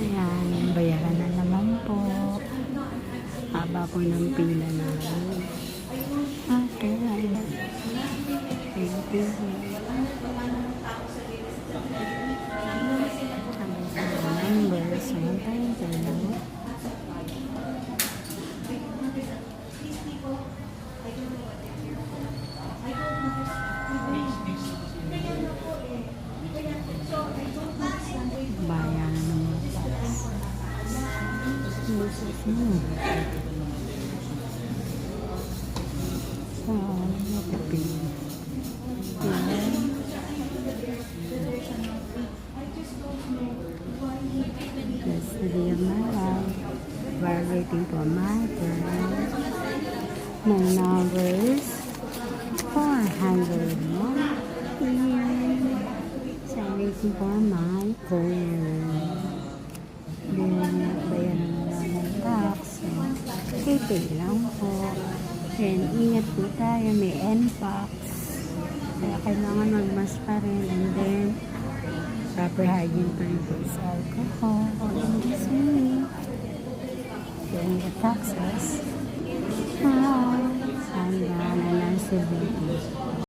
Ayan, bayaran na naman po. Haba po ng pila namin. Okay. Thank you. Numbers. Ayan tayo. Bayan ng mga tax. So, matipid. That's the day of my life. We're waiting for my turn. My number is 400 more. So, I'm waiting for my turn. Then, bayaran na lang ng tax. Pipay lang po. Then, ingat po tayo. May NPAX. Kaya kailangan magmas pa rin. And then, proper hygiene pa rin po sa alcohol. And this way, paying the taxes. Handa na lang si baby.